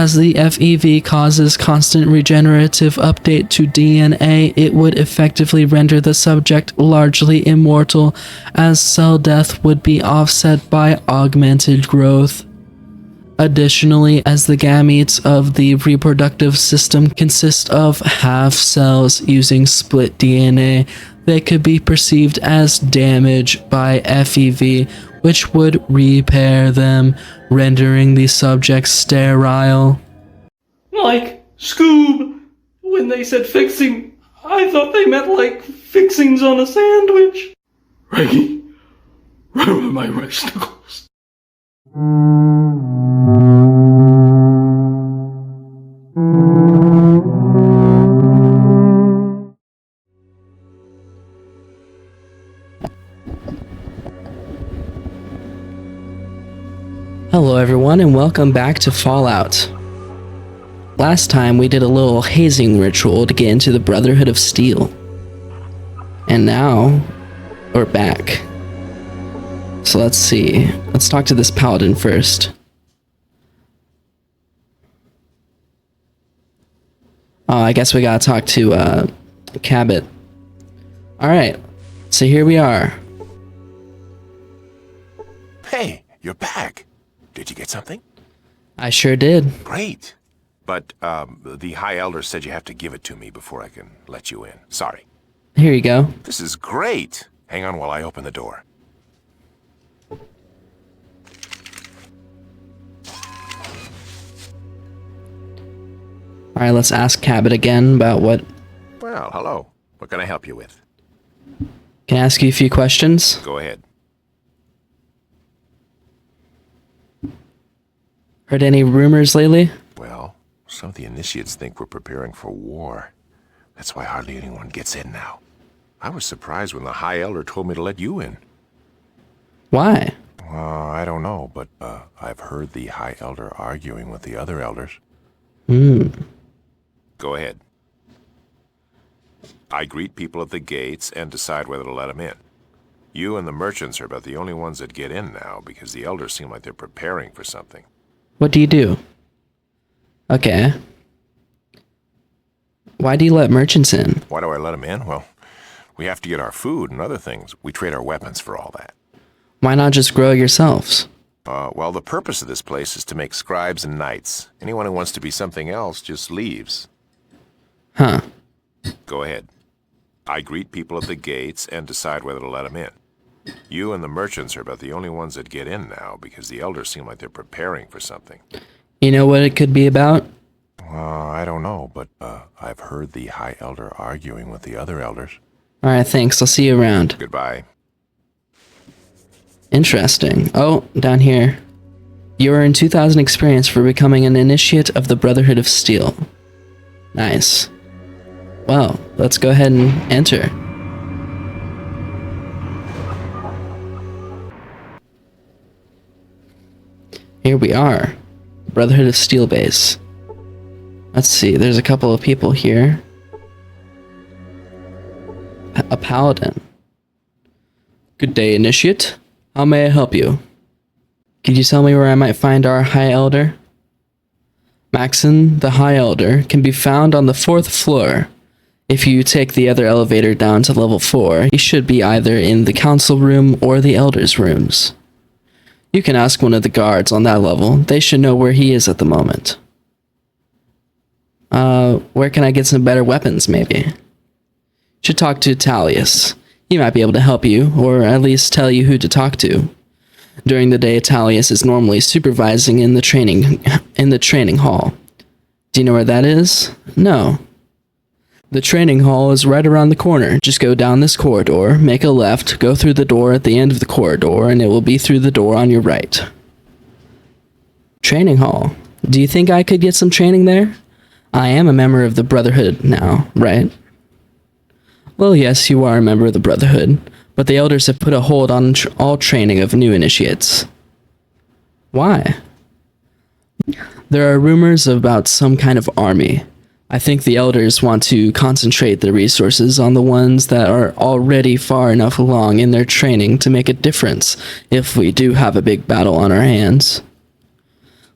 as the FEV causes constant regenerative update to DNA, it would effectively render the subject largely immortal, as cell death would be offset by augmented growth. Additionally, as the gametes of the reproductive system consist of half cells using split DNA, they could be perceived as damaged by FEV, which would repair them, rendering the subject sterile. Like, Scoob, when they said fixing, I thought they meant like fixings on a sandwich. Reggie, where are my resticles? Hello everyone and welcome back to Fallout. Last time we did a little hazing ritual to get into the Brotherhood of Steel. And now, we're back. So let's see. Let's talk to this paladin first. Oh, I guess we gotta talk to, Cabot. Alright, so here we are. Hey, you're back. Did you get something? I sure did. Great. But, the High Elder said you have to give it to me before I can let you in. Sorry. Here you go. This is great. Hang on while I open the door. Alright, let's ask Cabot again about what... Well, hello. What can I help you with? Can I ask you a few questions? Go ahead. Heard any rumors lately? Well, some of the initiates think we're preparing for war. That's why hardly anyone gets in now. I was surprised when the High Elder told me to let you in. Why? I don't know, but I've heard the High Elder arguing with the other elders. Go ahead. I greet people at the gates and decide whether to let them in. You and the merchants are about the only ones that get in now because the elders seem like they're preparing for something. What do you do? Okay. Why do you let merchants in? Why do I let them in? Well, we have to get our food and other things. We trade our weapons for all that. Why not just grow yourselves? Well, the purpose of this place is to make scribes and knights. Anyone who wants to be something else just leaves. Huh. Go ahead. I greet people at the gates and decide whether to let them in. You and the merchants are about the only ones that get in now because the elders seem like they're preparing for something. You know what it could be about? I don't know, but I've heard the High Elder arguing with the other elders. Alright, thanks. I'll see you around. Goodbye. Interesting. Oh, down here. You earn 2,000 experience for becoming an initiate of the Brotherhood of Steel. Nice. Well, let's go ahead and enter. Here we are. Brotherhood of Steel base. Let's see, there's a couple of people here. A paladin. Good day, initiate. How may I help you? Could you tell me where I might find our High Elder? Maxon, the High Elder, can be found on the 4th floor. If you take the other elevator down to level 4, he should be either in the council room or the elders' rooms. You can ask one of the guards on that level. They should know where he is at the moment. Where can I get some better weapons, maybe? Should talk to Talius. He might be able to help you, or at least tell you who to talk to. During the day, Talius is normally supervising in the training hall. Do you know where that is? No. The training hall is right around the corner. Just go down this corridor, make a left, go through the door at the end of the corridor, and it will be through the door on your right. Training hall. Do you think I could get some training there? I am a member of the Brotherhood now, right? Well, yes, you are a member of the Brotherhood, but the elders have put a hold on all training of new initiates. Why? There are rumors about some kind of army. I think the elders want to concentrate their resources on the ones that are already far enough along in their training to make a difference if we do have a big battle on our hands.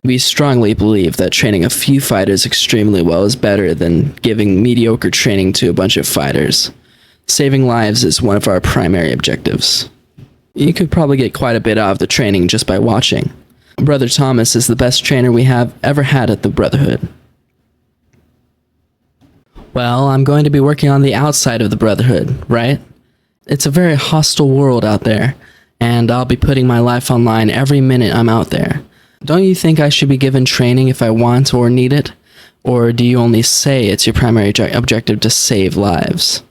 We strongly believe that training a few fighters extremely well is better than giving mediocre training to a bunch of fighters. Saving lives is one of our primary objectives. You could probably get quite a bit out of the training just by watching. Brother Thomas is the best trainer we have ever had at the Brotherhood. Well, I'm going to be working on the outside of the Brotherhood, right? It's a very hostile world out there, and I'll be putting my life online every minute I'm out there. Don't you think I should be given training if I want or need it? Or do you only say it's your primary objective to save lives?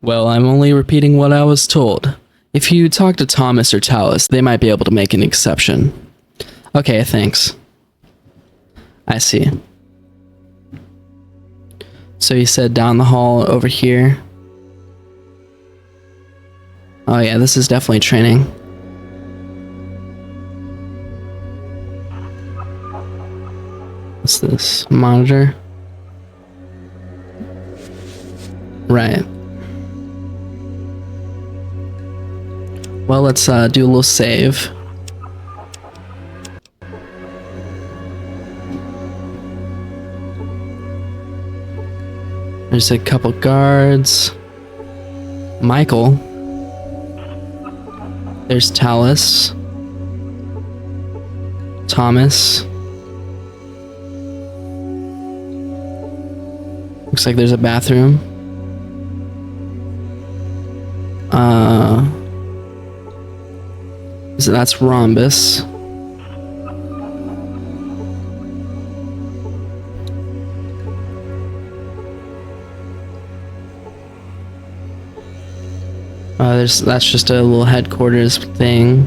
Well, I'm only repeating what I was told. If you talk to Thomas or Talus, they might be able to make an exception. Okay, thanks. I see. So you said down the hall over here. Oh yeah, this is definitely training. What's this? Monitor? Right. Well, let's do a little save. There's a couple guards. Michael. There's Talus. Thomas. Looks like there's a bathroom. So that's Rhombus. That's just a little headquarters thing.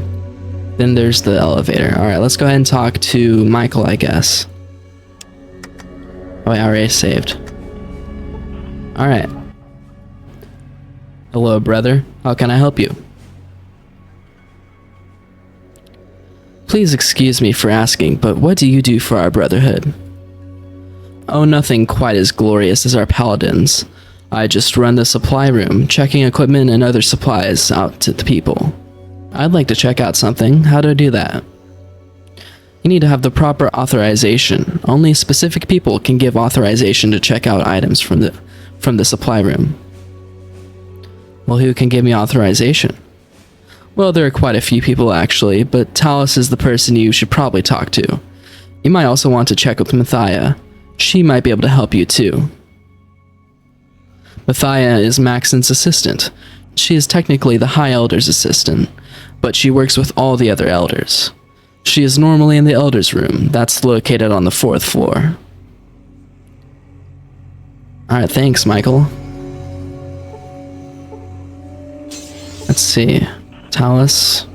Then there's the elevator. Alright, let's go ahead and talk to Michael, I guess. Oh, I already saved. Alright. Hello, brother. How can I help you? Please excuse me for asking, but what do you do for our Brotherhood? Oh, nothing quite as glorious as our paladins. I just run the supply room, checking equipment and other supplies out to the people. I'd like to check out something. How do I do that? You need to have the proper authorization. Only specific people can give authorization to check out items from the supply room. Well, who can give me authorization? Well, there are quite a few people actually, but Talus is the person you should probably talk to. You might also want to check with Mathia. She might be able to help you too. Mathia is Maxon's assistant. She is technically the High Elder's assistant, but she works with all the other elders. She is normally in the Elder's room, that's located on the 4th floor. Alright, thanks, Michael. Let's see. Talus.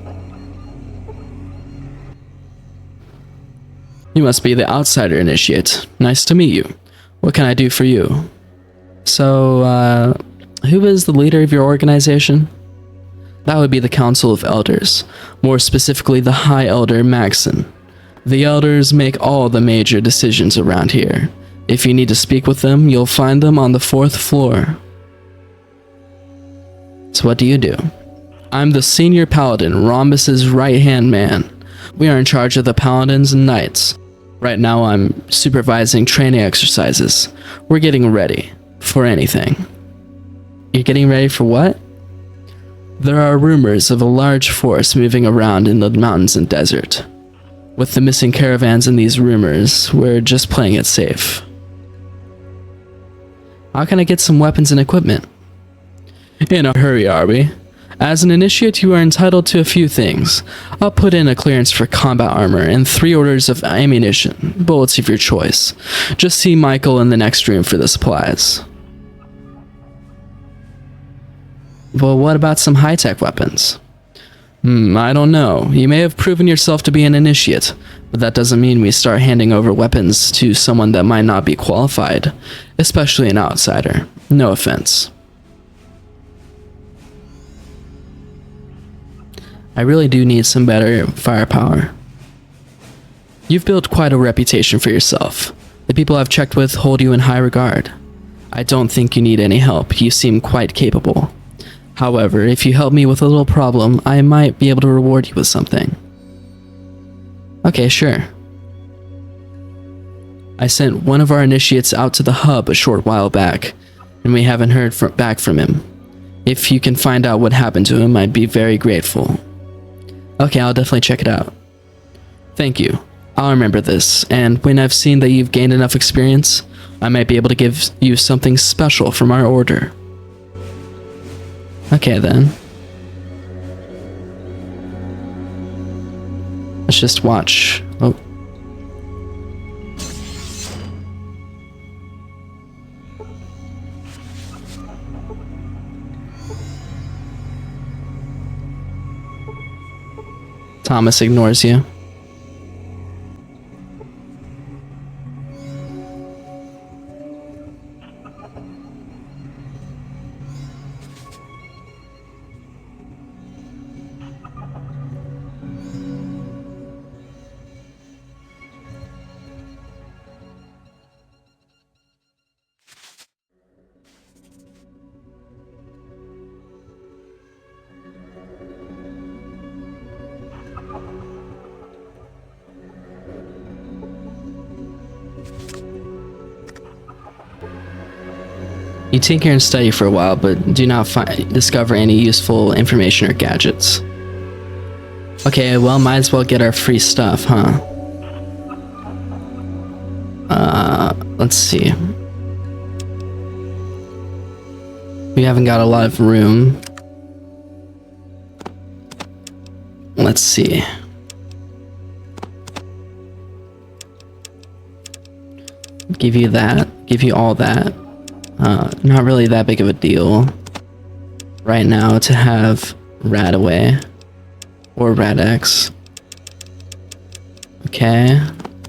You must be the outsider initiate. Nice to meet you. What can I do for you? So, who is the leader of your organization? That would be the Council of Elders, more specifically the High Elder Maxon. The Elders make all the major decisions around here. If you need to speak with them, you'll find them on the 4th floor. So what do you do? I'm the senior paladin, Rhombus's right-hand man. We are in charge of the paladins and knights. Right now I'm supervising training exercises. We're getting ready for anything. You're getting ready for what? There are rumors of a large force moving around in the mountains and desert. With the missing caravans and these rumors, we're just playing it safe. How can I get some weapons and equipment? In a hurry, are we? As an initiate, you are entitled to a few things. I'll put in a clearance for combat armor and 3 orders of ammunition, bullets of your choice. Just see Michael in the next room for the supplies. Well, what about some high-tech weapons? I don't know. You may have proven yourself to be an initiate, but that doesn't mean we start handing over weapons to someone that might not be qualified, especially an outsider. No offense. I really do need some better firepower. You've built quite a reputation for yourself. The people I've checked with hold you in high regard. I don't think you need any help. You seem quite capable. However, if you help me with a little problem, I might be able to reward you with something. Okay, sure. I sent one of our initiates out to the hub a short while back, and we haven't heard back from him. If you can find out what happened to him, I'd be very grateful. Okay, I'll definitely check it out. Thank you. I'll remember this, and when I've seen that you've gained enough experience, I might be able to give you something special from our order. Okay then. Let's just watch. Oh. Thomas ignores you. You tinker and study for a while, but do not discover any useful information or gadgets. Okay, well, might as well get our free stuff, huh? Let's see. We haven't got a lot of room. Let's see. Give you that. Give you all that. Not really that big of a deal right now to have Radaway or Radex. Okay,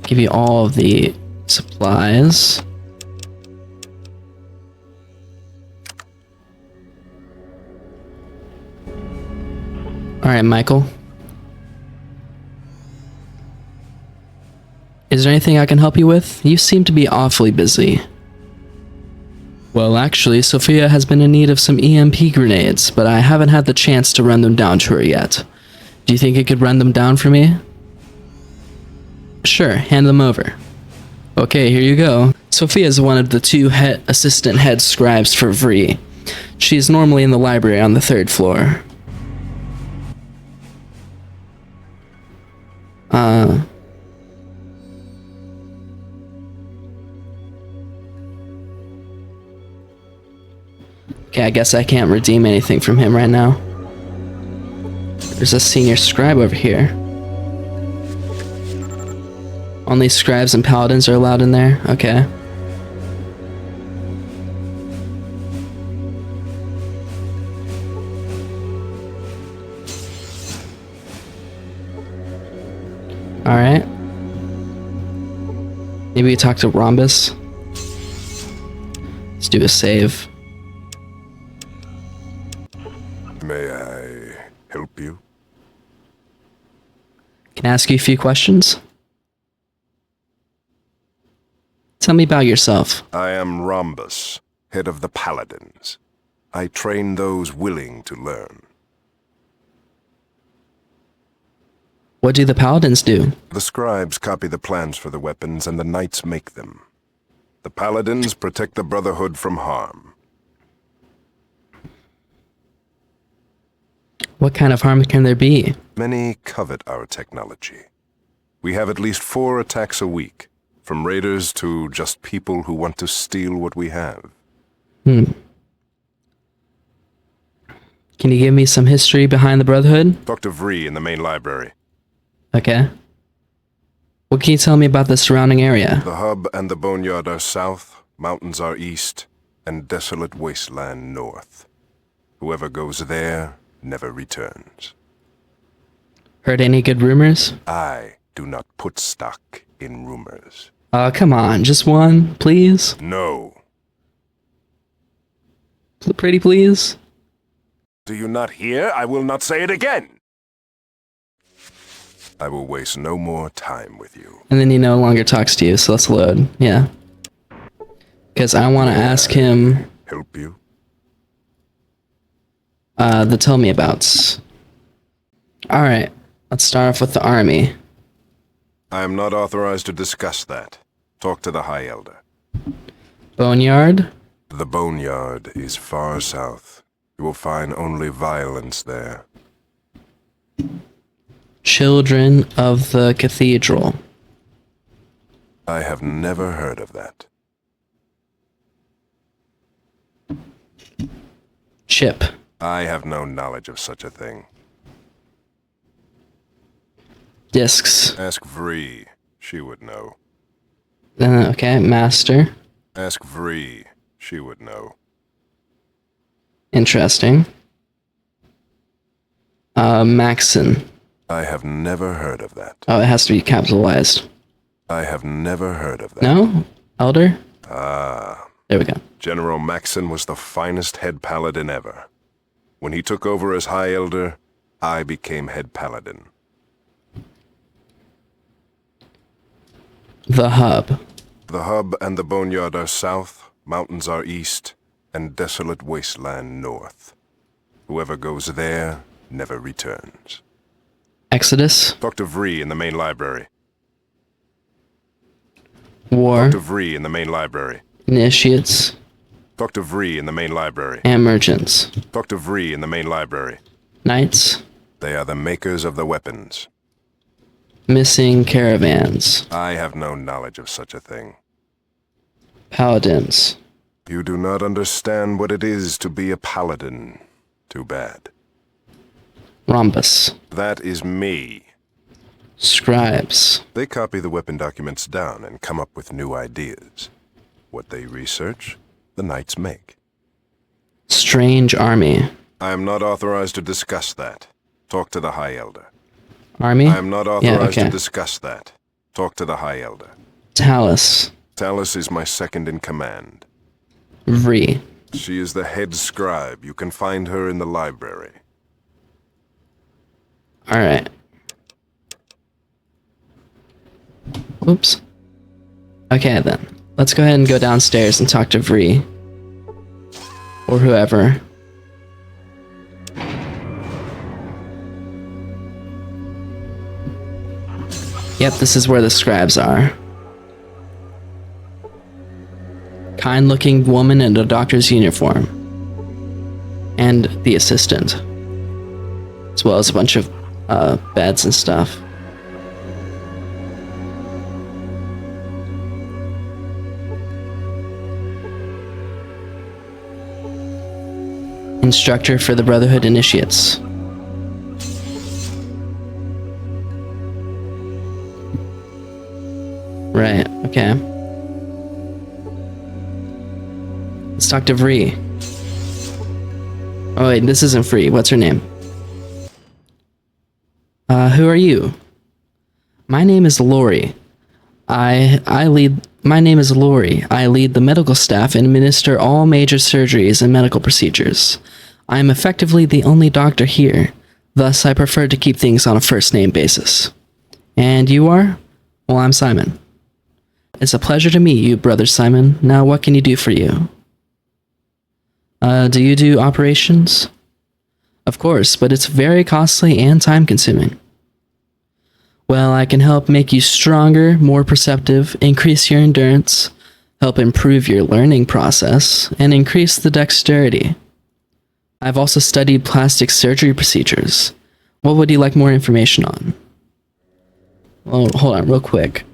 give you all of the supplies. Alright, Michael. Is there anything I can help you with? You seem to be awfully busy. Well, actually, Sophia has been in need of some EMP grenades, but I haven't had the chance to run them down to her yet. Do you think you could run them down for me? Sure, hand them over. Okay, here you go. Sophia is one of the two assistant head scribes for Vree. She's normally in the library on the 3rd floor. Okay, I guess I can't redeem anything from him right now. There's a senior scribe over here. Only scribes and paladins are allowed in there? Okay. Alright. Maybe we talk to Rhombus. Let's do a save. May I help you? Can I ask you a few questions? Tell me about yourself. I am Rhombus, head of the Paladins. I train those willing to learn. What do the paladins do? The scribes copy the plans for the weapons and the knights make them. The Paladins protect the Brotherhood from harm. What kind of harm can there be? Many covet our technology. We have at least 4 attacks a week, from raiders to just people who want to steal what we have. Can you give me some history behind the Brotherhood? Talk to Vree in the main library. Okay. What can you tell me about the surrounding area? The hub and the boneyard are south, mountains are east, and desolate wasteland north. Whoever goes there never returns. Heard any good rumors? I do not put stock in rumors. Come on, just one, please? No. Pretty please? Do you not hear? I will not say it again. I will waste no more time with you. And then he no longer talks to you, so let's load. Yeah. Because I want to ask him... Help you? The tell me abouts. Alright, let's start off with the army. I am not authorized to discuss that. Talk to the High Elder. Boneyard? The Boneyard is far south. You will find only violence there. Children of the Cathedral. I have never heard of that. Chip. I have no knowledge of such a thing. Discs. Ask Vree. She would know. Okay, Master. Ask Vree. She would know. Interesting. Maxon. I have never heard of that. Oh, it has to be capitalized. I have never heard of that. No? Elder? Ah. There we go. General Maxon was the finest head paladin ever. When he took over as High Elder, I became head paladin. The Hub. The Hub and the Boneyard are south, mountains are east, and desolate wasteland north. Whoever goes there never returns. Exodus. Talk to Vree in the main library. War. Talk to Vree in the main library. Initiates. Talk to Vree in the main library. And Merchants. Talk to Vree in the main library. Knights. They are the makers of the weapons. Missing caravans. I have no knowledge of such a thing. Paladins. You do not understand what it is to be a paladin. Too bad. Rhombus. That is me. Scribes. They copy the weapon documents down and come up with new ideas. What they research, the knights make. Strange Army. I am not authorized to discuss that. Talk to the High Elder. Army? I am not authorized okay. to discuss that. Talk to the High Elder. Talus. Talus is my second in command. Vree. She is the head scribe. You can find her in the library. Alright. Oops. Okay then. Let's go ahead and go downstairs and talk to Vree. Or whoever. Yep, this is where the scribes are. Kind-looking woman in a doctor's uniform. And the assistant. As well as a bunch of beds and stuff. Instructor for the Brotherhood Initiates. Right, okay. Let's talk to Vree. Oh wait, this isn't Vree. What's her name? Who are you? My name is Lori. My name is Lori. I lead the medical staff and administer all major surgeries and medical procedures. I am effectively the only doctor here. Thus, I prefer to keep things on a first-name basis. And you are? Well, I'm Simon. It's a pleasure to meet you, Brother Simon. Now, what can you do for you? Do you do operations? Of course, but it's very costly and time-consuming. Well, I can help make you stronger, more perceptive, increase your endurance, help improve your learning process, and increase the dexterity. I've also studied plastic surgery procedures. What would you like more information on? Well, hold on real quick.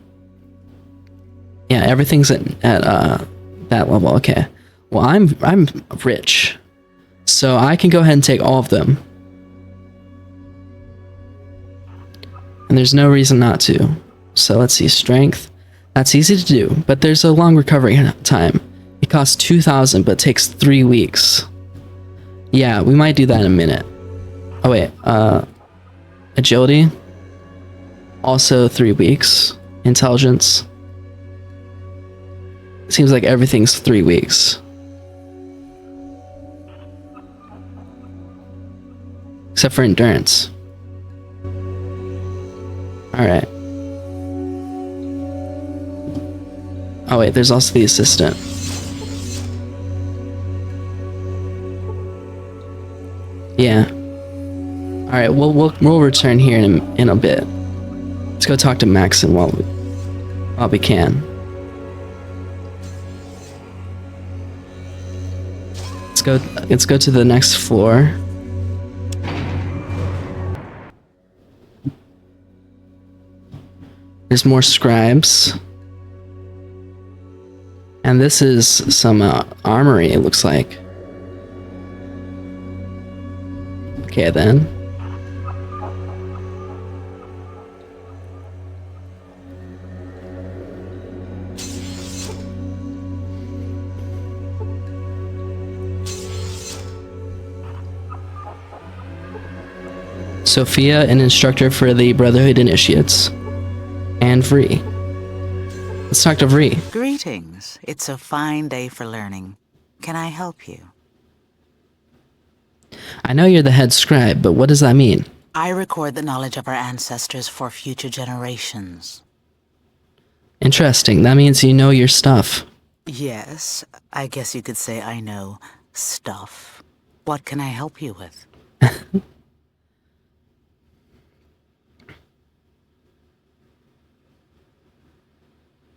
Yeah, everything's at that level. Okay. Well, I'm rich, so I can go ahead and take all of them. And there's no reason not to. So let's see, strength. That's easy to do, but there's a long recovery time. It costs 2,000, but takes 3 weeks. Yeah, we might do that in a minute. Oh wait, agility. Also 3 weeks. Intelligence. Seems like everything's 3 weeks. Except for endurance. Alright. Oh wait, there's also the assistant. Yeah. Alright, we'll return here in a bit. Let's go talk to Maxon while we can. Let's go to the next floor. There's more scribes. And this is some armory, it looks like. Okay, then. Sophia, an instructor for the Brotherhood Initiates. And Vree. Let's talk to Vree. Greetings. It's a fine day for learning. Can I help you? I know you're the head scribe, but what does that mean? I record the knowledge of our ancestors for future generations. Interesting. That means you know your stuff. Yes, I guess you could say I know stuff. What can I help you with?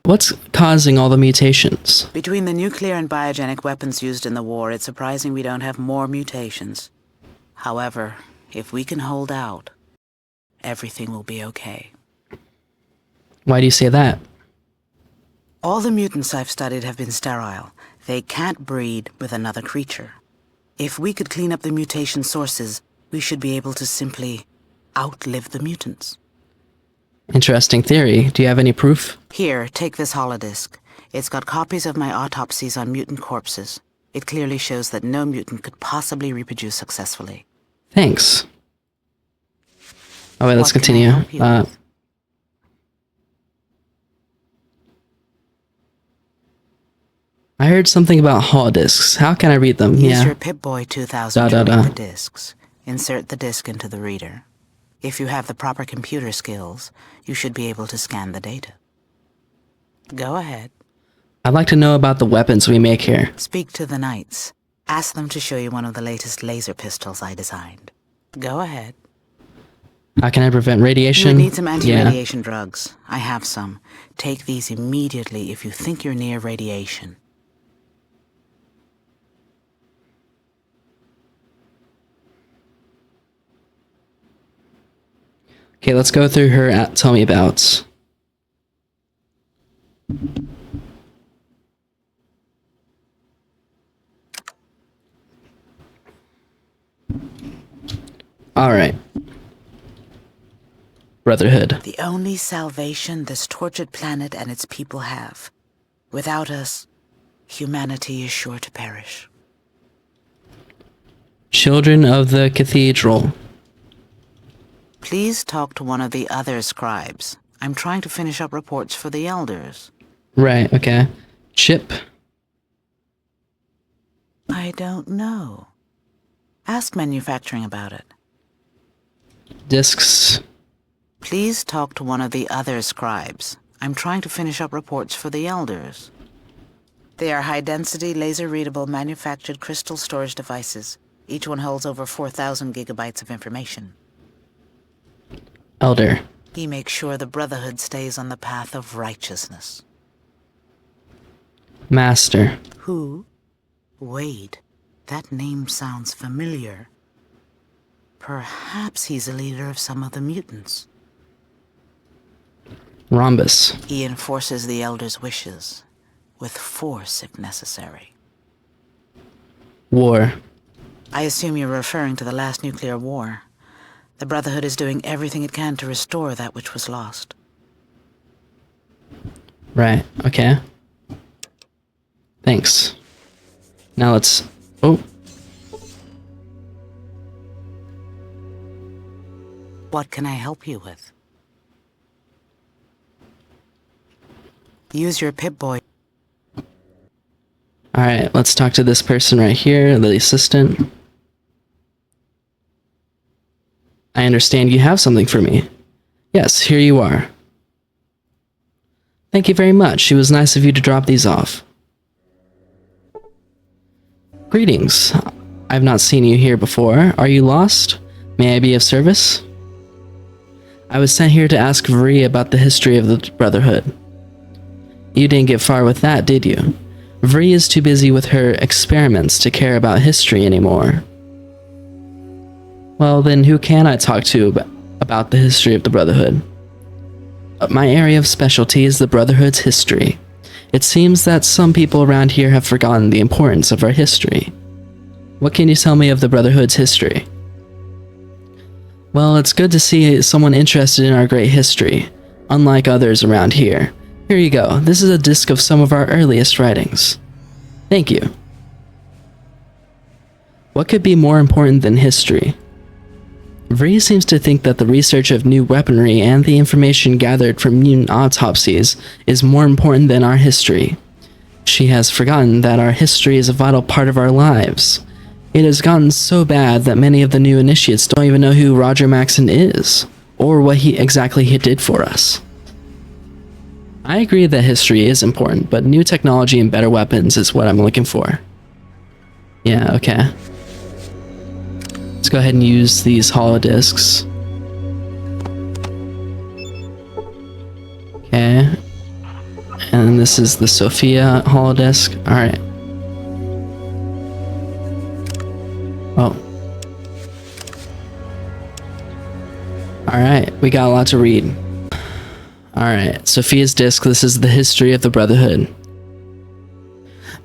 What's causing all the mutations? Between the nuclear and biogenic weapons used in the war, it's surprising we don't have more mutations. However, if we can hold out, everything will be okay. Why do you say that? All the mutants I've studied have been sterile. They can't breed with another creature. If we could clean up the mutation sources, we should be able to simply outlive the mutants. Interesting theory. Do you have any proof? Here, take this holodisk. It's got copies of my autopsies on mutant corpses. It clearly shows that no mutant could possibly reproduce successfully. Thanks. Oh wait, let's What can I continue. help you with? I heard something about holodisks. How can I read them? Use Yeah. your Pip-Boy 2000 to read the discs. Insert the disc into the reader. If you have the proper computer skills, you should be able to scan the data. Go ahead. I'd like to know about the weapons we make here. Speak to the Knights. Ask them to show you one of the latest laser pistols I designed. Go ahead. How can I prevent You radiation? would need some Yeah. anti-radiation drugs. I have some. Take these immediately if you think you're near radiation. Okay, let's go through her tell me abouts. Alright. Brotherhood. The only salvation this tortured planet and its people have. Without us, humanity is sure to perish. Children of the Cathedral. Please talk to one of the other scribes. I'm trying to finish up reports for the elders. Right, okay. Chip. I don't know. Ask manufacturing about it. Discs. Please talk to one of the other scribes. I'm trying to finish up reports for the elders. They are high-density, laser-readable, manufactured crystal storage devices. Each one holds over 4,000 gigabytes of information. Elder. He makes sure the Brotherhood stays on the path of righteousness. Master. Who? Wade. That name sounds familiar. Perhaps he's a leader of some of the mutants. Rhombus. He enforces the Elder's wishes, with force if necessary. War. I assume you're referring to the last nuclear war. The Brotherhood is doing everything it can to restore that which was lost. Right, okay. Thanks. Now let's... Oh. What can I help you with? Use your Pip-Boy. Alright, let's talk to this person right here, the assistant. I understand you have something for me. Yes, here you are. Thank you very much. It was nice of you to drop these off. Greetings. I've not seen you here before. Are you lost? May I be of service? I was sent here to ask Vree about the history of the Brotherhood. You didn't get far with that, did you? Vree is too busy with her experiments to care about history anymore. Well, then who can I talk to about the history of the Brotherhood? My area of specialty is the Brotherhood's history. It seems that some people around here have forgotten the importance of our history. What can you tell me of the Brotherhood's history? Well, it's good to see someone interested in our great history, unlike others around here. Here you go. This is a disc of some of our earliest writings. Thank you. What could be more important than history? Vree seems to think that the research of new weaponry and the information gathered from mutant autopsies is more important than our history. She has forgotten that our history is a vital part of our lives. It has gotten so bad that many of the new initiates don't even know who Roger Maxson is, or what exactly he did for us. I agree that history is important, but new technology and better weapons is what I'm looking for. Yeah, okay. Let's go ahead and use these holodiscs. Okay. And this is the Sophia holodisc. Alright. Oh. Alright, we got a lot to read. Alright, Sophia's disc. This is the history of the Brotherhood.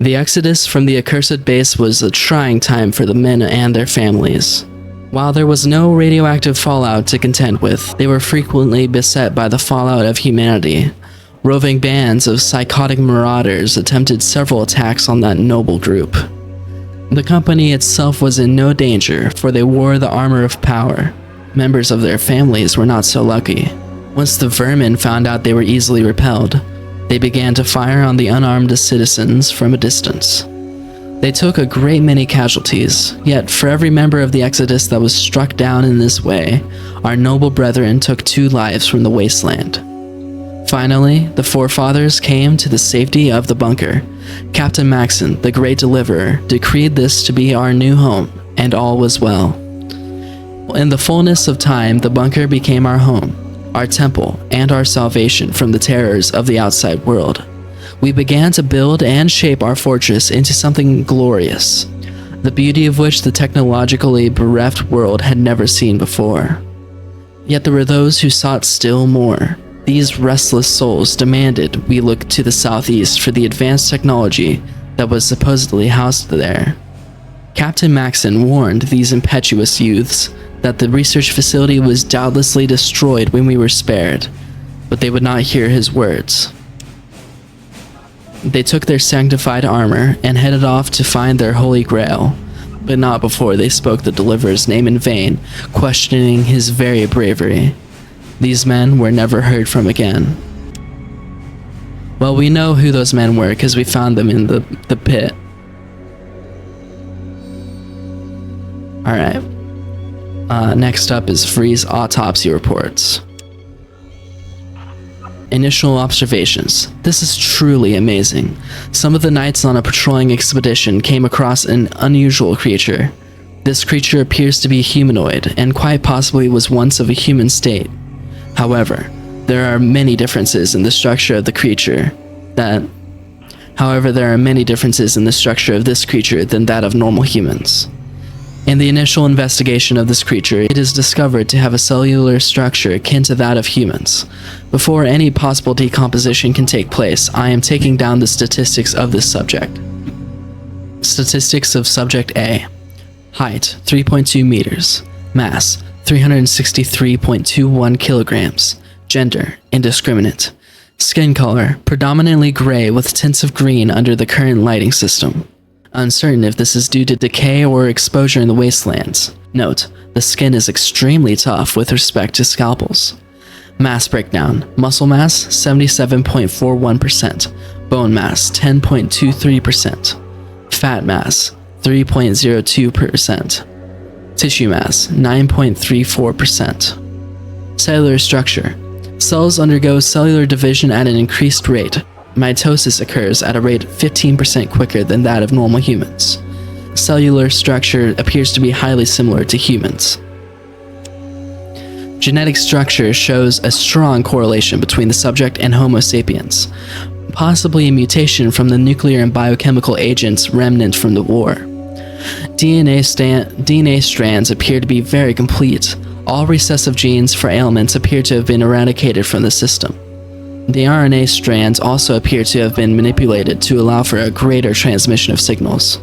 The exodus from the accursed base was a trying time for the men and their families. While there was no radioactive fallout to contend with, they were frequently beset by the fallout of humanity. Roving bands of psychotic marauders attempted several attacks on that noble group. The company itself was in no danger, for they wore the armor of power. Members of their families were not so lucky. Once the vermin found out they were easily repelled, they began to fire on the unarmed citizens from a distance. They took a great many casualties, yet for every member of the Exodus that was struck down in this way, our noble brethren took 2 lives from the wasteland. Finally, the forefathers came to the safety of the bunker. Captain Maxson, the great deliverer, decreed this to be our new home, and all was well. In the fullness of time, the bunker became our home, our temple, and our salvation from the terrors of the outside world. We began to build and shape our fortress into something glorious, the beauty of which the technologically bereft world had never seen before. Yet there were those who sought still more. These restless souls demanded we look to the southeast for the advanced technology that was supposedly housed there. Captain Maxson warned these impetuous youths that the research facility was doubtlessly destroyed when we were spared, but they would not hear his words. They took their sanctified armor and headed off to find their holy grail, but not before they spoke the deliverer's name in vain, questioning his very bravery. These men were never heard from again. Well, we know who those men were because we found them in the pit. Alright. Next up is Vree's autopsy reports. Initial observations. This is truly amazing. Some of the knights on a patrolling expedition came across an unusual creature. This creature appears to be humanoid and quite possibly was once of a human state. However, there are many differences in the structure of the creature of this creature than that of normal humans. In the initial investigation of this creature, it is discovered to have a cellular structure akin to that of humans. Before any possible decomposition can take place, I am taking down the statistics of this subject. Statistics of Subject A. Height, 3.2 meters. Mass, 363.21 kilograms. Gender, indiscriminate. Skin color, predominantly gray with tints of green under the current lighting system. Uncertain if this is due to decay or exposure in the wastelands. Note, the skin is extremely tough with respect to scalpels. Mass breakdown. Muscle mass, 77.41%. Bone mass, 10.23%. Fat mass, 3.02%. Tissue mass, 9.34%. Cellular structure. Cells undergo cellular division at an increased rate. Mitosis occurs at a rate 15% quicker than that of normal humans. Cellular structure appears to be highly similar to humans. Genetic structure shows a strong correlation between the subject and Homo sapiens. possibly a mutation from the nuclear and biochemical agents remnant from the war. DNA strands appear to be very complete. All recessive genes for ailments appear to have been eradicated from the system. The RNA strands also appear to have been manipulated to allow for a greater transmission of signals.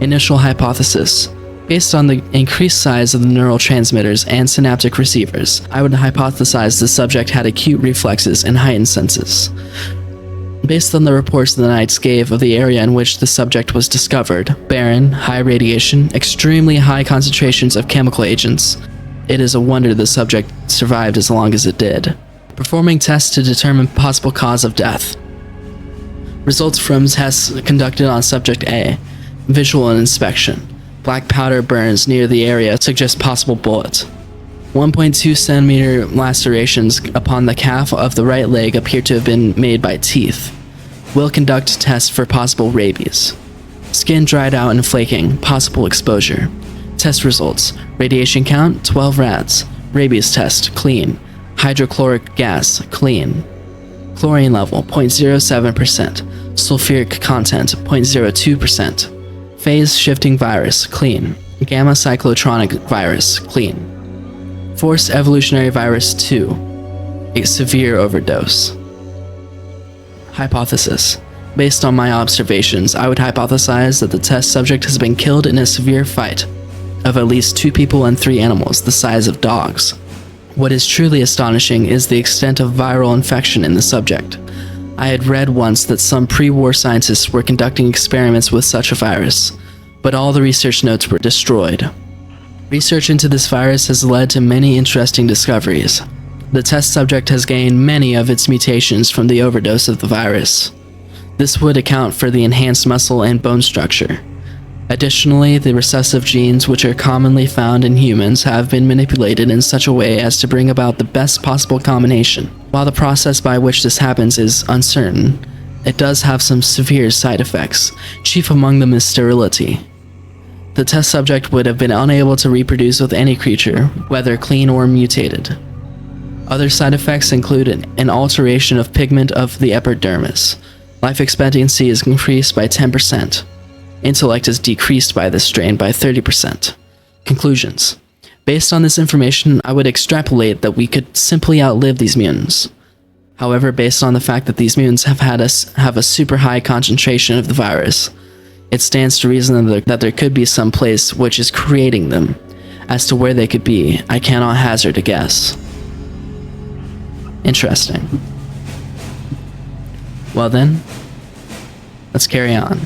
Initial hypothesis. Based on the increased size of the neural transmitters and synaptic receivers, I would hypothesize the subject had acute reflexes and heightened senses. Based on the reports the Knights gave of the area in which the subject was discovered, barren, high radiation, extremely high concentrations of chemical agents, it is a wonder the subject survived as long as it did. Performing tests to determine possible cause of death. Results from tests conducted on Subject A. Visual and inspection. Black powder burns near the area suggest possible bullet. 1.2 centimeter lacerations upon the calf of the right leg appear to have been made by teeth. Will conduct tests for possible rabies. Skin dried out and flaking, possible exposure. Test results. Radiation count, 12 rads. Rabies test, clean. Hydrochloric gas, clean. Chlorine level, 0.07%. Sulfuric content, 0.02%. Phase shifting virus, clean. Gamma cyclotronic virus, clean. Forced evolutionary virus 2, a severe overdose. Hypothesis. Based on my observations, I would hypothesize that the test subject has been killed in a severe fight of at least 2 people and 3 animals the size of dogs. What is truly astonishing is the extent of viral infection in the subject. I had read once that some pre-war scientists were conducting experiments with such a virus, but all the research notes were destroyed. Research into this virus has led to many interesting discoveries. The test subject has gained many of its mutations from the overdose of the virus. This would account for the enhanced muscle and bone structure. Additionally, the recessive genes which are commonly found in humans have been manipulated in such a way as to bring about the best possible combination. While the process by which this happens is uncertain, it does have some severe side effects, chief among them is sterility. The test subject would have been unable to reproduce with any creature, whether clean or mutated. Other side effects include an alteration of pigment of the epidermis. Life expectancy is increased by 10%. Intellect is decreased by this strain by 30%. Conclusions. Based on this information, I would extrapolate that we could simply outlive these mutants. However, based on the fact that these mutants have a super high concentration of the virus, it stands to reason that there could be some place which is creating them. As to where they could be, I cannot hazard a guess. Interesting. Well then, let's carry on.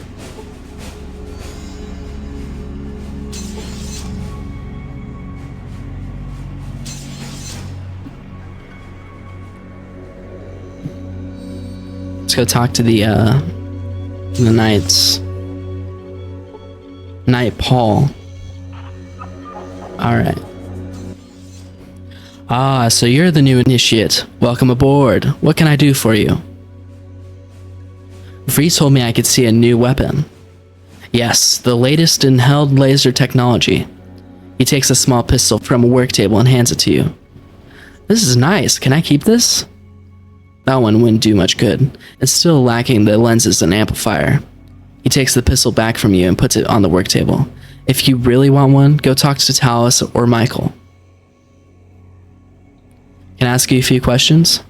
Let's go talk to the Knights. Knight Paul. Alright. Ah, so you're the new initiate. Welcome aboard. What can I do for you? Vree told me I could see a new weapon. Yes, the latest in held laser technology. He takes a small pistol from a work table and hands it to you. This is nice. Can I keep this? That one wouldn't do much good. It's still lacking the lenses and amplifier. He takes the pistol back from you and puts it on the work table. If you really want one, go talk to Talos or Michael. Can I ask you a few questions?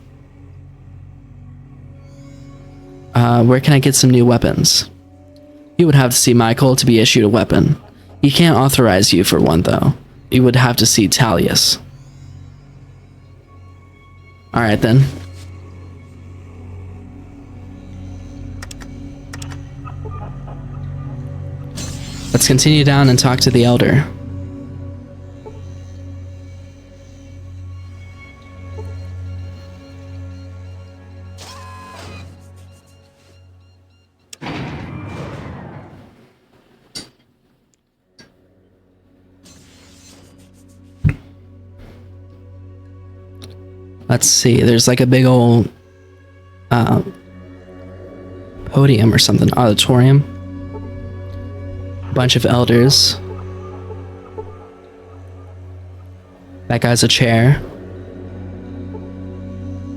Where can I get some new weapons? You would have to see Michael to be issued a weapon. He can't authorize you for one, though. You would have to see Talius. Alright then. Let's continue down and talk to the Elder. Let's see, there's like a big old podium or something, auditorium. Bunch of elders. That guy's a chair.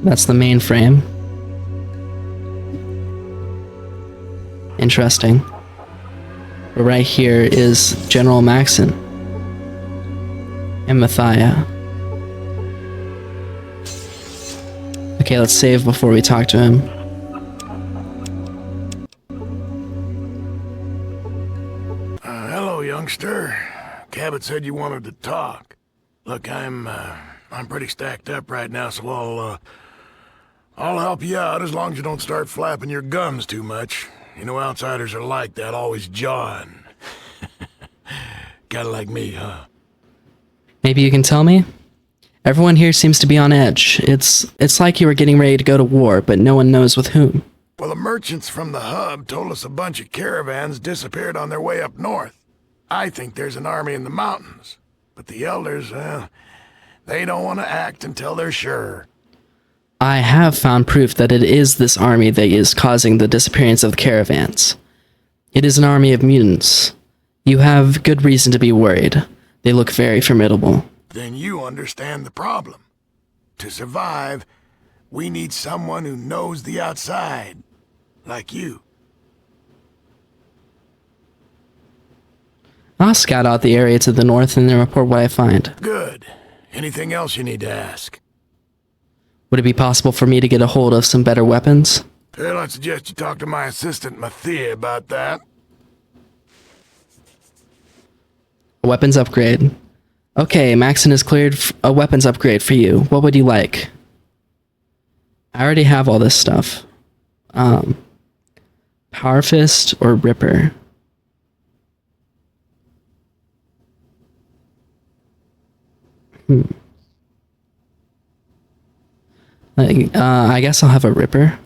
That's the mainframe. Interesting. But right here is General Maxon and Mathia. Okay, let's save before we talk to him. Hello, youngster. Cabot said you wanted to talk. Look, I'm pretty stacked up right now, so I'll help you out as long as you don't start flapping your gums too much. You know, outsiders are like that, always jawing. Kinda like me, huh? Maybe you can tell me? Everyone here seems to be on edge. It's like you were getting ready to go to war, but no one knows with whom. Well, the merchants from the hub told us a bunch of caravans disappeared on their way up north. I think there's an army in the mountains. But the elders, they don't want to act until they're sure. I have found proof that it is this army that is causing the disappearance of the caravans. It is an army of mutants. You have good reason to be worried. They look very formidable. Then you understand the problem. To survive, we need someone who knows the outside. Like you. I'll scout out the area to the north and then report what I find. Good. Anything else you need to ask? Would it be possible for me to get a hold of some better weapons? Well, I'd suggest you talk to my assistant, Mathia, about that. A weapons upgrade. Okay, Maxon has cleared a weapons upgrade for you. What would you like? I already have all this stuff. Power Fist or Ripper? I guess I'll have a Ripper.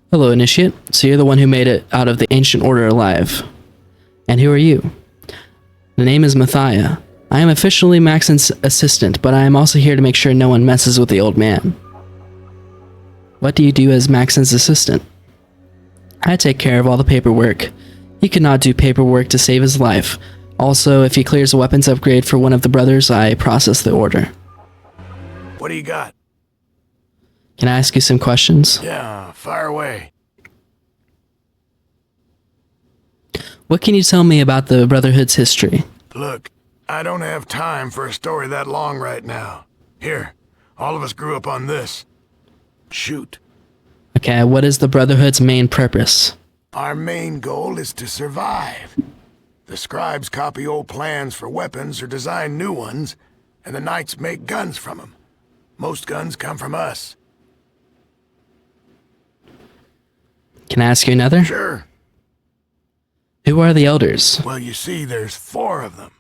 Hello, Initiate. So you're the one who made it out of the Ancient Order alive. And who are you? The name is Mathia. I am officially Maxon's assistant, but I am also here to make sure no one messes with the old man. What do you do as Maxon's assistant? I take care of all the paperwork. He could not do paperwork to save his life. Also, if he clears a weapons upgrade for one of the brothers, I process the order. What do you got? Can I ask you some questions? Yeah, fire away. What can you tell me about the Brotherhood's history? Look, I don't have time for a story that long right now. Here, all of us grew up on this. Shoot. Okay, what is the Brotherhood's main purpose? Our main goal is to survive. The scribes copy old plans for weapons or design new ones, and the knights make guns from them. Most guns come from us. Can I ask you another? Sure. Who are the elders? Well, you see, there's 4 of them.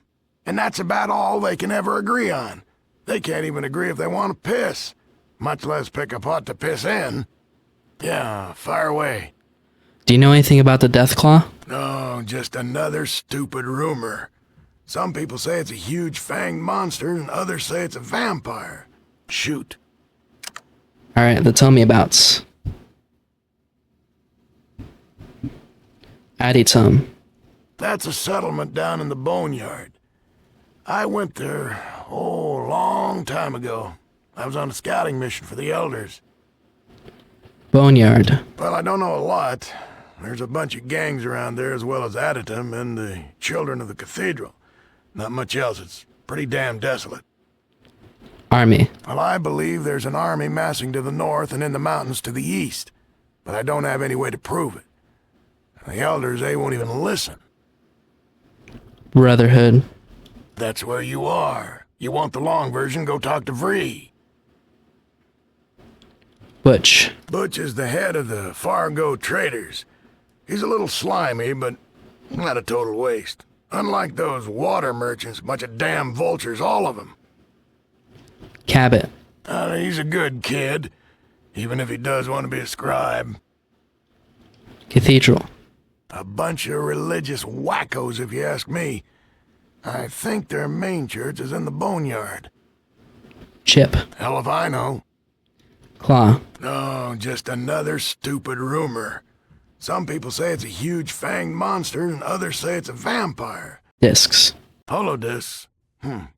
And that's about all they can ever agree on. They can't even agree if they want to piss, much less pick a pot to piss in. Yeah, fire away. Do you know anything about the Deathclaw? No, just another stupid rumor. Some people say it's a huge fanged monster, and others say it's a vampire. Shoot. Alright, then tell me abouts. Aditum. That's a settlement down in the Boneyard. I went there, a long time ago. I was on a scouting mission for the elders. Boneyard. Well, I don't know a lot. There's a bunch of gangs around there as well as Aditum and the Children of the Cathedral. Not much else. It's pretty damn desolate. Army. Well, I believe there's an army massing to the north and in the mountains to the east, but I don't have any way to prove it. The elders, they won't even listen. Brotherhood. That's where you are. You want the long version, go talk to Vree. Butch. Butch is the head of the Fargo traders. He's a little slimy, but not a total waste. Unlike those water merchants, bunch of damn vultures, all of them. Cabot. He's a good kid, even if he does want to be a scribe. Cathedral. A bunch of religious wackos, if you ask me. I think their main church is in the Boneyard. Chip. Hell if I know. Claw. No, just another stupid rumor. Some people say it's a huge fanged monster, and others say it's a vampire. Discs. Holodiscs? Well,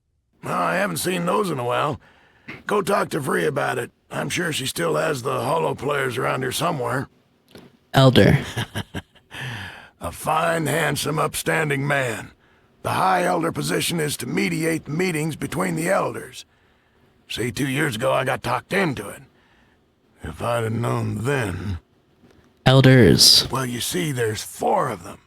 I haven't seen those in a while. Go talk to Vree about it. I'm sure she still has the holo players around here somewhere. Elder. A fine, handsome, upstanding man. The High Elder position is to mediate the meetings between the Elders. See, 2 years ago I got talked into it. If I'd have known then... Elders. Well, you see, there's 4 of them.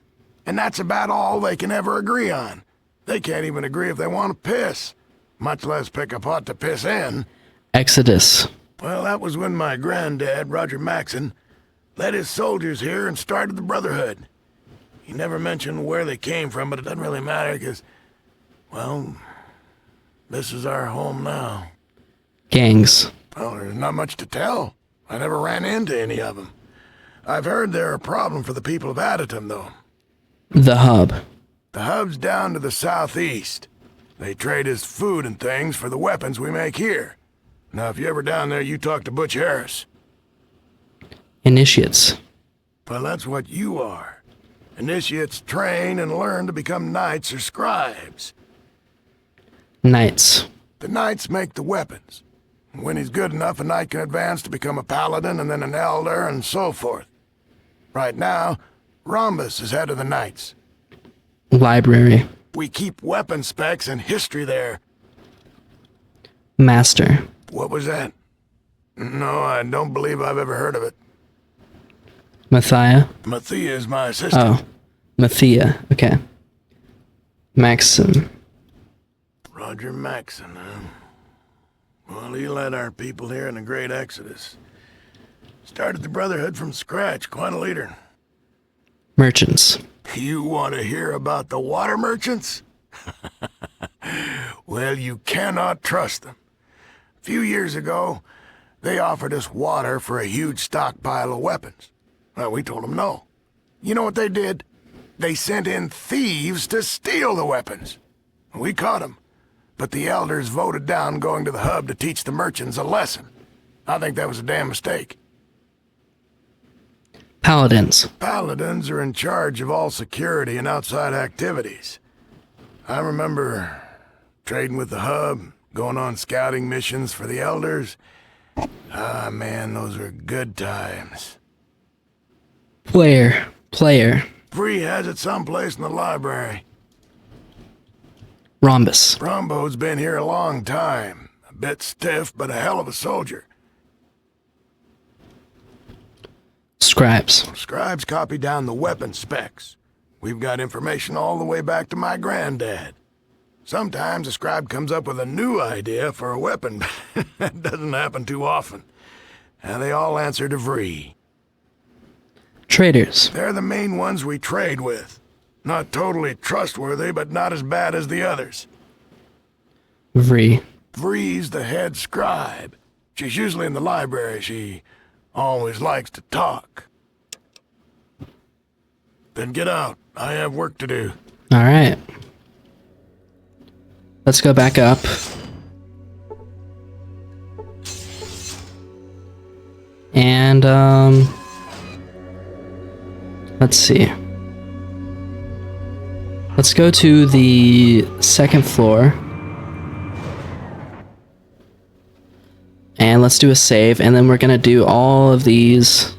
And that's about all they can ever agree on. They can't even agree if they want to piss, much less pick a pot to piss in. Exodus. Well, that was when my granddad, Roger Maxon, led his soldiers here and started the Brotherhood. He never mentioned where they came from, but it doesn't really matter because, well, this is our home now. Gangs. Well, there's not much to tell. I never ran into any of them. I've heard they're a problem for the people of Aditum, though. The Hub. The Hub's down to the southeast. They trade us food and things for the weapons we make here. Now, if you're ever down there, you talk to Butch Harris. Initiates. Well, that's what you are. Initiates train and learn to become knights or scribes. Knights. The knights make the weapons. When he's good enough, a knight can advance to become a paladin and then an elder and so forth. Right now, Rhombus is head of the knights. Library. We keep weapon specs and history there. Master. What was that? No, I don't believe I've ever heard of it. Mathia. Mathia is my assistant. Oh. Mathia. Okay. Maxim. Roger Maxon, huh? Well, he led our people here in the Great Exodus. Started the Brotherhood from scratch, quite a leader. Merchants. You want to hear about the water merchants? Well, you cannot trust them. A few years ago, they offered us water for a huge stockpile of weapons. Well, we told them no. You know what they did? They sent in thieves to steal the weapons. We caught them, but the elders voted down going to the hub to teach the merchants a lesson. I think that was a damn mistake. Paladins. Paladins are in charge of all security and outside activities. I remember trading with the hub, going on scouting missions for the elders. Ah, man, those were good times. Player. Bree has it someplace in the library. Rhombus. Rombo's been here a long time. A bit stiff, but a hell of a soldier. Scribes. Scribes copy down the weapon specs. We've got information all the way back to my granddad. Sometimes a scribe comes up with a new idea for a weapon, but that doesn't happen too often. And they all answer to Vree. Traders. They're the main ones we trade with. Not totally trustworthy, but not as bad as the others. Vree. Vree's the head scribe. She's usually in the library. She always likes to talk. Then get out. I have work to do. Alright. Let's go back up. And, let's see. Let's go to the second floor. And let's do a save, and then we're gonna do all of these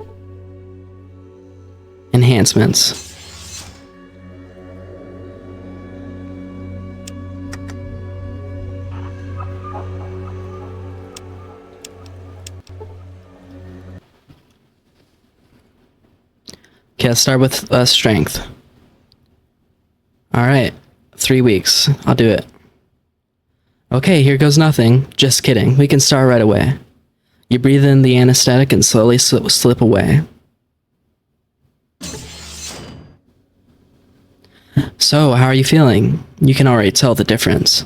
enhancements. Okay, let's start with strength. Alright, 3 weeks. I'll do it. Okay, here goes nothing. Just kidding. We can start right away. You breathe in the anesthetic and slowly slip away. So, how are you feeling? You can already tell the difference.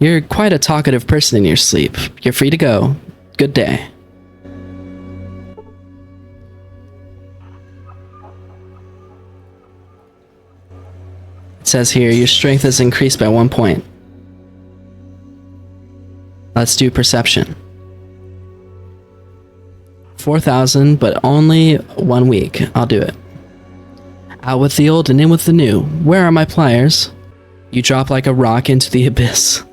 You're quite a talkative person in your sleep. You're free to go. Good day. It says here, your strength is increased by 1 point. Let's do perception. 4,000, but only 1 week. I'll do it. Out with the old and in with the new. Where are my pliers? You drop like a rock into the abyss.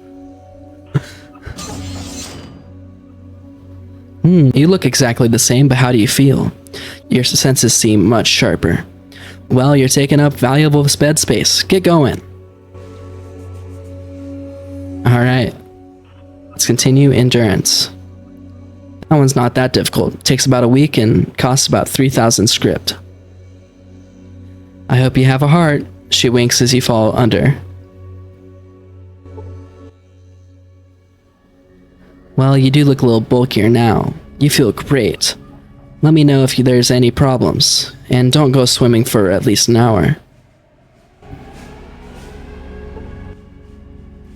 You look exactly the same, but how do you feel? Your senses seem much sharper. Well, you're taking up valuable bed space. Get going. Alright. Let's continue endurance. That one's not that difficult. It takes about a week and costs about 3,000 script. I hope you have a heart. She winks as you fall under. Well, you do look a little bulkier now. You feel great. Let me know if there's any problems, and don't go swimming for at least an hour.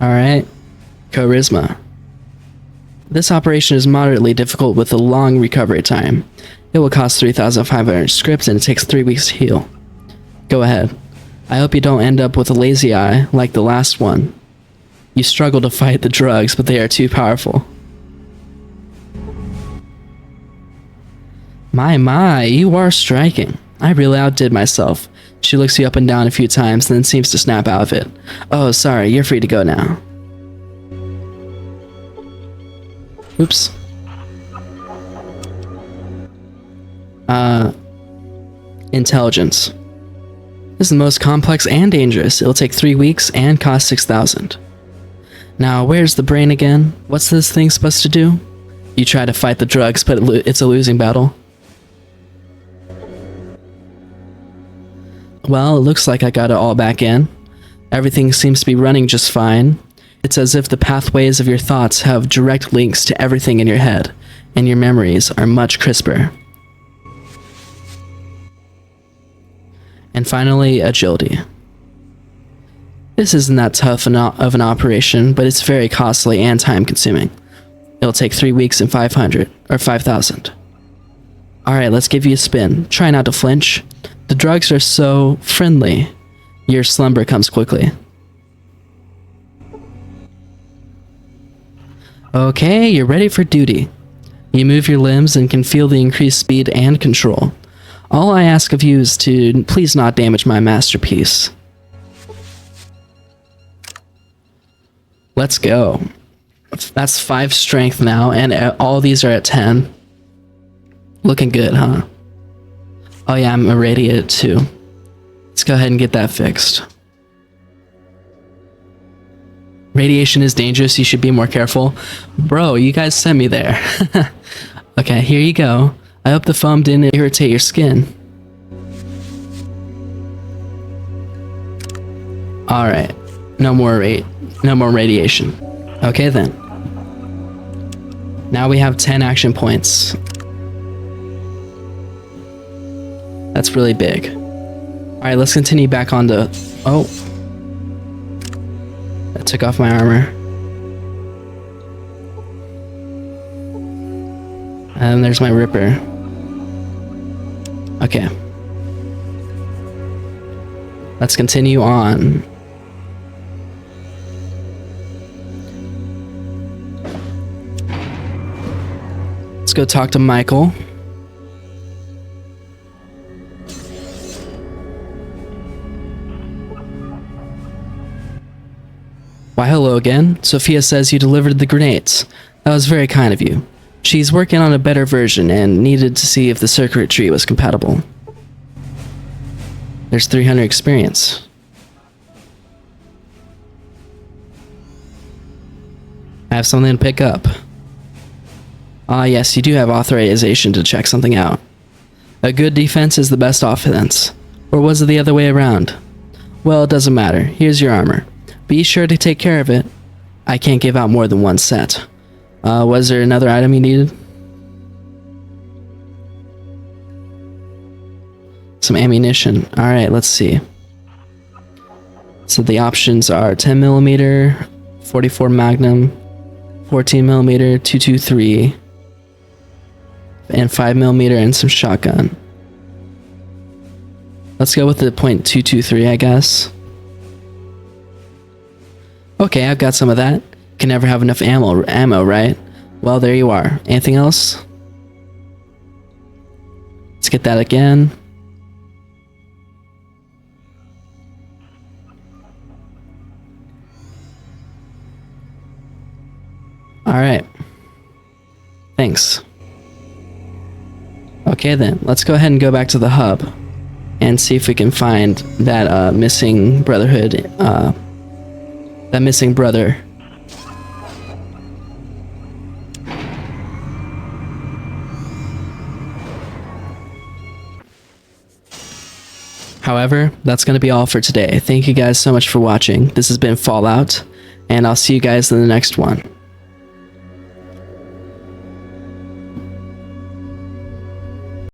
Alright. Charisma. This operation is moderately difficult with a long recovery time. It will cost 3,500 script and it takes 3 weeks to heal. Go ahead. I hope you don't end up with a lazy eye like the last one. You struggle to fight the drugs, but they are too powerful. My, you are striking. I really outdid myself. She looks you up and down a few times, then seems to snap out of it. Oh, sorry, you're free to go now. Oops. Intelligence. This is the most complex and dangerous. It'll take 3 weeks and cost 6,000. Now, where's the brain again? What's this thing supposed to do? You try to fight the drugs, but it's a losing battle. Well, it looks like I got it all back in. Everything seems to be running just fine. It's as if the pathways of your thoughts have direct links to everything in your head, and your memories are much crisper. And finally, agility. This isn't that tough of an operation, but it's very costly and time-consuming. It'll take 3 weeks and 500, or 5,000. Alright, let's give you a spin. Try not to flinch. The drugs are so friendly. Your slumber comes quickly. Okay, you're ready for duty. You move your limbs and can feel the increased speed and control. All I ask of you is to please not damage my masterpiece. Let's go. That's 5 strength now, and all these are at 10. Looking good, huh? Oh yeah, I'm irradiated too. Let's go ahead and get that fixed. Radiation is dangerous, you should be more careful. Bro, you guys sent me there. Okay, here you go. I hope the foam didn't irritate your skin. Alright, no more radiation. Okay then. Now we have 10 action points. That's really big. Alright, let's continue back on to... Oh. That took off my armor. And there's my Ripper. Okay. Let's continue on. Let's go talk to Michael. Why, hello again. Sophia says you delivered the grenades. That was very kind of you. She's working on a better version and needed to see if the circuitry was compatible. There's 300 experience. I have something to pick up. Ah, yes, you do have authorization to check something out. A good defense is the best offense. Or was it the other way around? Well, it doesn't matter. Here's your armor. Be sure to take care of it. I can't give out more than 1 set. Was there another item you needed? Some ammunition. Alright, let's see. So the options are 10mm, 44 Magnum, 14mm, 223, and 5mm and some shotgun. Let's go with the .223, I guess. Okay, I've got some of that. Can never have enough ammo, right? Well, there you are. Anything else? Let's get that again. Alright. Thanks. Okay then, let's go ahead and go back to the hub and see if we can find that missing Brotherhood, that missing brother. However, that's going to be all for today. Thank you guys so much for watching. This has been Fallout, and I'll see you guys in the next one.